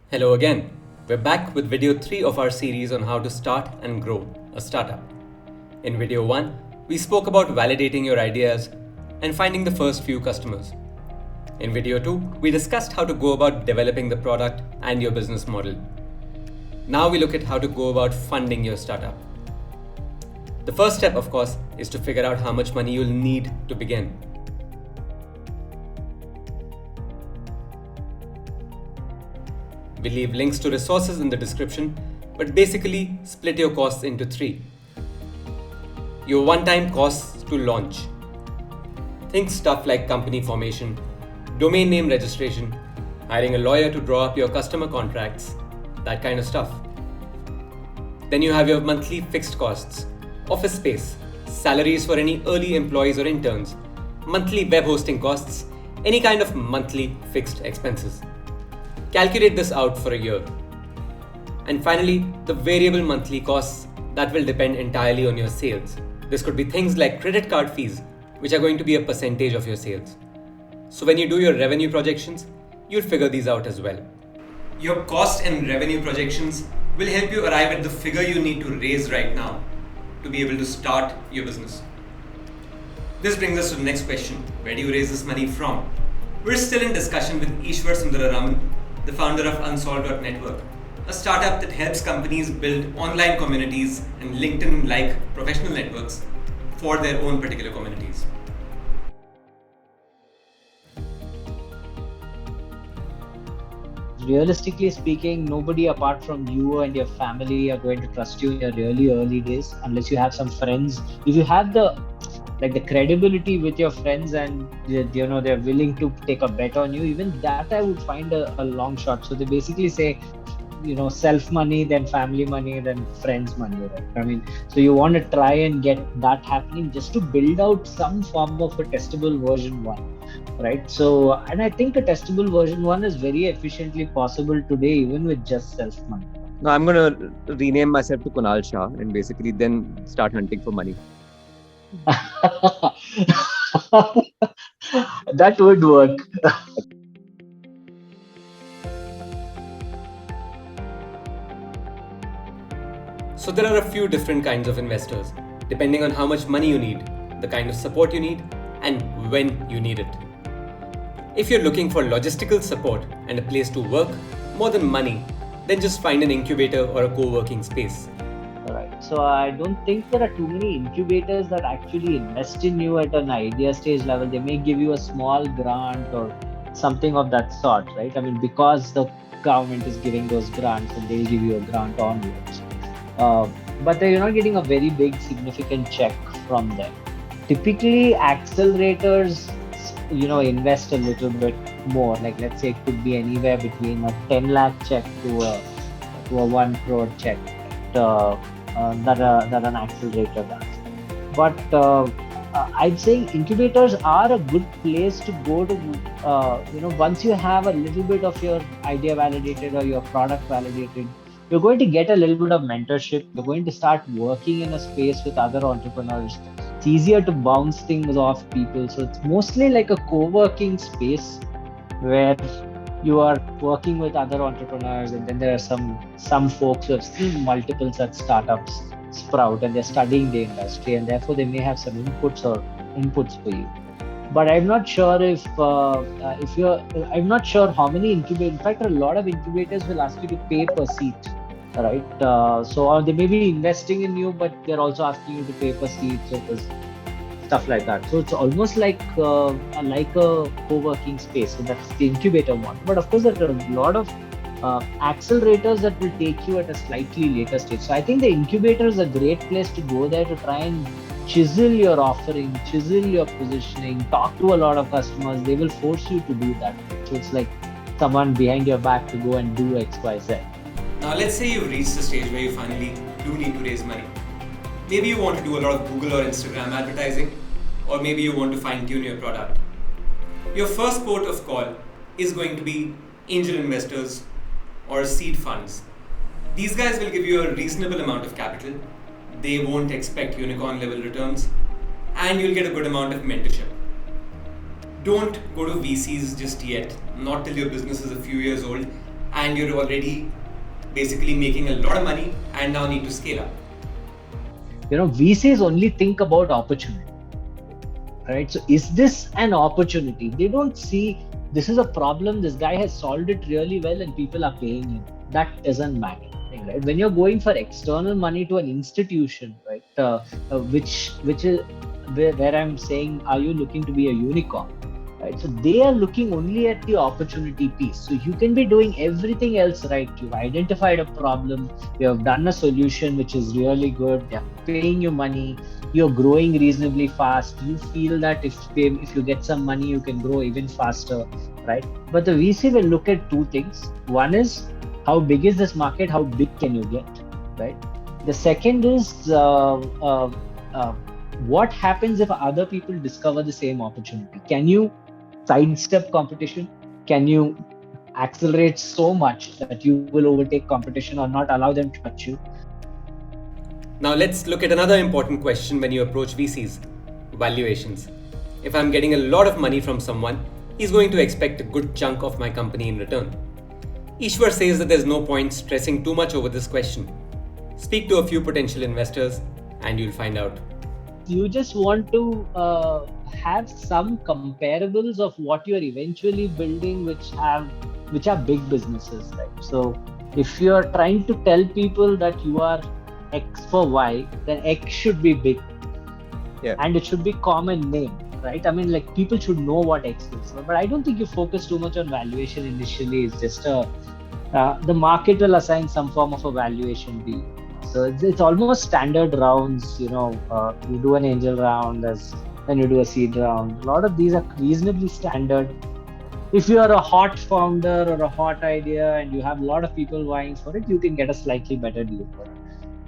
Hello again. We're back with video 3 of our series on how to start and grow a startup. In video 1, we spoke about validating your ideas and finding the first few customers. In video 2, we discussed how to go about developing the product and your business model. Now we look at how to go about funding your startup. The first step, of course, is to figure out how much money you'll need to begin. We leave links to resources in the description, but basically split your costs into 3. Your one-time costs to launch. Think stuff like company formation, domain name registration, hiring a lawyer to draw up your customer contracts, that kind of stuff. Then you have your monthly fixed costs, office space, salaries for any early employees or interns, monthly web hosting costs, any kind of monthly fixed expenses. Calculate this out for a year. And finally, the variable monthly costs that will depend entirely on your sales. This could be things like credit card fees, which are going to be a percentage of your sales. So when you do your revenue projections, you'll figure these out as well. Your cost and revenue projections will help you arrive at the figure you need to raise right now to be able to start your business. This brings us to the next question. Where do you raise this money from? We're still in discussion with Ishwar, the founder of unsolved.network, a startup that helps companies build online communities and LinkedIn-like professional networks for their own particular communities. Realistically speaking, nobody apart from you and your family are going to trust you in your really early days unless you have some friends. If you have the credibility with your friends and they're willing to take a bet on you, even that I would find a long shot. So they basically say, self money, then family money, then friends money, right? I mean, so you want to try and get that happening just to build out some form of a testable version 1, right? So, and I think a testable version 1 is very efficiently possible today, even with just self money. No, I'm going to rename myself to Kunal Shah and basically then start hunting for money. That would work. So there are a few different kinds of investors, depending on how much money you need, the kind of support you need, and when you need it. If you're looking for logistical support and a place to work more than money, then just find an incubator or a co-working space. Right. So I don't think there are too many incubators that actually invest in you at an idea stage level. They may give you a small grant or something of that sort, right? I mean, because the government is giving those grants and they'll give you a grant onwards. But you're not getting a very big significant check from them. Typically, accelerators, invest a little bit more. Like, let's say it could be anywhere between a 10 lakh check to a 1 crore check that an accelerator does. But I'd say incubators are a good place to go to. Once you have a little bit of your idea validated or your product validated, you're going to get a little bit of mentorship. You're going to start working in a space with other entrepreneurs. It's easier to bounce things off people. So it's mostly like a co-working space where you are working with other entrepreneurs, and then there are some folks who have seen multiple such startups sprout and they're studying the industry, and therefore they may have some inputs for you. But I'm not sure I'm not sure how many incubators. In fact, a lot of incubators will ask you to pay per seat, right? So they may be investing in you, but they're also asking you to pay per seat. So there's stuff like that. So it's almost like a co-working space. So that's the incubator one. But of course, there are a lot of accelerators that will take you at a slightly later stage. So I think the incubator is a great place to go there to try and chisel your offering, chisel your positioning, talk to a lot of customers. They will force you to do that. So it's like someone behind your back to go and do X, Y, Z. Now let's say you've reached the stage where you finally do need to raise money. Maybe you want to do a lot of Google or Instagram advertising, or maybe you want to fine-tune your product. Your first port of call is going to be angel investors or seed funds. These guys will give you a reasonable amount of capital. They won't expect unicorn level returns, and you'll get a good amount of mentorship. Don't go to VCs just yet, not till your business is a few years old, and you're already basically making a lot of money and now need to scale up. VCs only think about opportunity, right? So is this an opportunity? They don't see this is a problem, this guy has solved it really well and people are paying him. That doesn't matter, right? When you're going for external money to an institution, right, which is where I'm saying, are you looking to be a unicorn? Right, so they are looking only at the opportunity piece. So you can be doing everything else right. You've identified a problem, you have done a solution which is really good, they're paying you money, you're growing reasonably fast, you feel that if you get some money you can grow even faster, right? But the VC will look at two things. One is, how big is this market, how big can you get, right? The second is what happens if other people discover the same opportunity? Can you sidestep competition? Can you accelerate so much that you will overtake competition or not allow them to touch you? Now let's look at another important question when you approach VCs: valuations. If I'm getting a lot of money from someone, he's going to expect a good chunk of my company in return. Ishwar says that there's no point stressing too much over this question. Speak to a few potential investors and you'll find out. You just want to have some comparables of what you're eventually building, which are big businesses, right? So if you're trying to tell people that you are X for Y, then X should be big, and it should be common name, right? I mean, like, people should know what X is. But I don't think you focus too much on valuation initially. It's just the market will assign some form of a valuation deal. So it's almost standard rounds. You do an angel round, then you do a seed round. A lot of these are reasonably standard. If you are a hot founder or a hot idea and you have a lot of people vying for it, you can get a slightly better deal.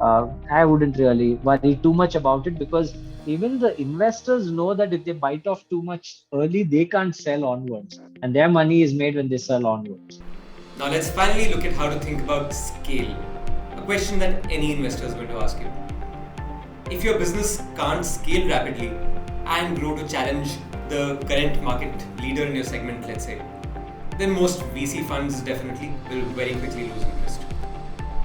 I wouldn't really worry too much about it, because even the investors know that if they bite off too much early, they can't sell onwards, and their money is made when they sell onwards. Now let's finally look at how to think about scale. A question that any investor is going to ask you. If your business can't scale rapidly and grow to challenge the current market leader in your segment, let's say, then most VC funds definitely will very quickly lose interest.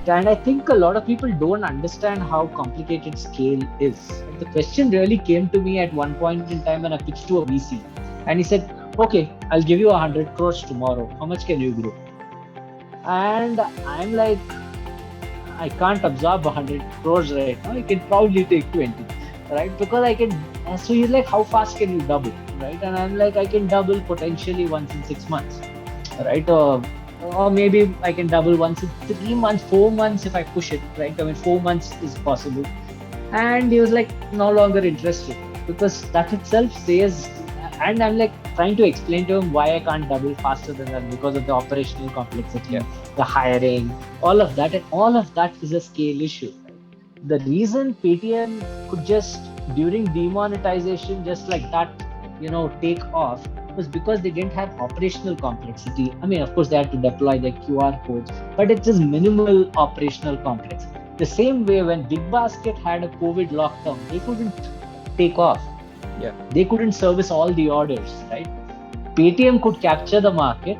And I think a lot of people don't understand how complicated scale is. The question really came to me at one point in time when I pitched to a VC, and he said, okay, I'll give you 100 crores tomorrow. How much can you grow? And I'm like, I can't absorb 100 crores right now. I can probably take 20, right? Because I can. So he's like, how fast can you double, right? And I'm like, I can double potentially once in 6 months, right? Or maybe I can double once in 3 months, 4 months if I push it, right? I mean, 4 months is possible. And he was like, no longer interested, because that itself says. And I'm like trying to explain to him why I can't double faster than that, because of the operational complexity, the hiring, all of that. And all of that is a scale issue. The reason Paytm could just, during demonetization, just like that, take off, was because they didn't have operational complexity. I mean, of course, they had to deploy their QR codes, but it's just minimal operational complexity. The same way when Big Basket had a COVID lockdown, they couldn't take off. They couldn't service all the orders, right? Paytm could capture the market,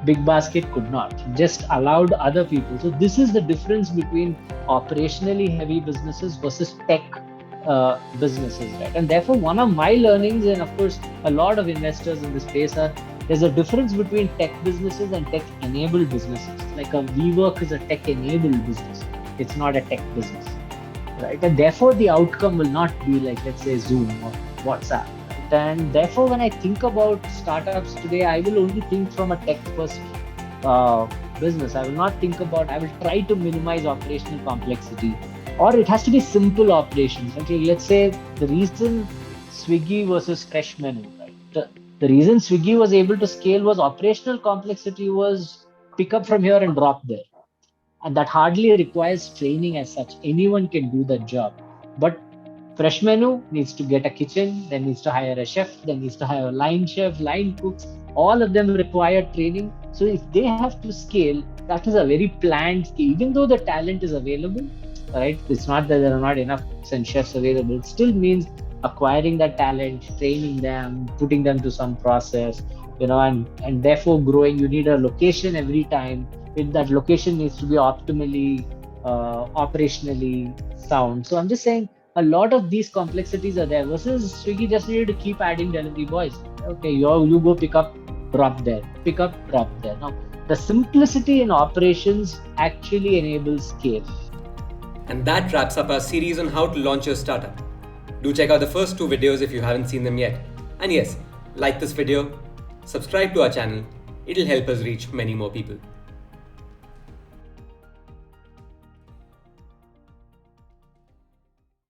Big Basket could not. Just allowed other people. So this is the difference between operationally heavy businesses versus tech businesses, right? And therefore, one of my learnings, and of course, a lot of investors in this space there's a difference between tech businesses and tech-enabled businesses. Like a WeWork is a tech-enabled business. It's not a tech business, right? And therefore, the outcome will not be like, let's say, Zoom or WhatsApp. Right? And therefore, when I think about startups today, I will only think from a tech-first business. I will not think about, I will try to minimize operational complexity, or it has to be simple operations. Okay, let's say the reason Swiggy versus Fresh Menu, right? The reason Swiggy was able to scale was operational complexity was pick up from here and drop there. And that hardly requires training as such. Anyone can do that job. But Fresh Menu needs to get a kitchen, then needs to hire a chef, then needs to hire a line chef, line cooks. All of them require training. So if they have to scale, that is a very planned scale. Even though the talent is available, right? It's not that there are not enough cooks and chefs available. It still means acquiring that talent, training them, putting them to some process, and therefore growing, you need a location every time. That location needs to be optimally operationally sound. So I'm just saying a lot of these complexities are there versus Swiggy just needed to keep adding delivery boys. Okay, you go pick up, drop there, pick up, drop there. Now the simplicity in operations actually enables scale. And that wraps up our series on how to launch your startup. Do check out the first two videos if you haven't seen them yet. And yes, like this video, subscribe to our channel, it'll help us reach many more people.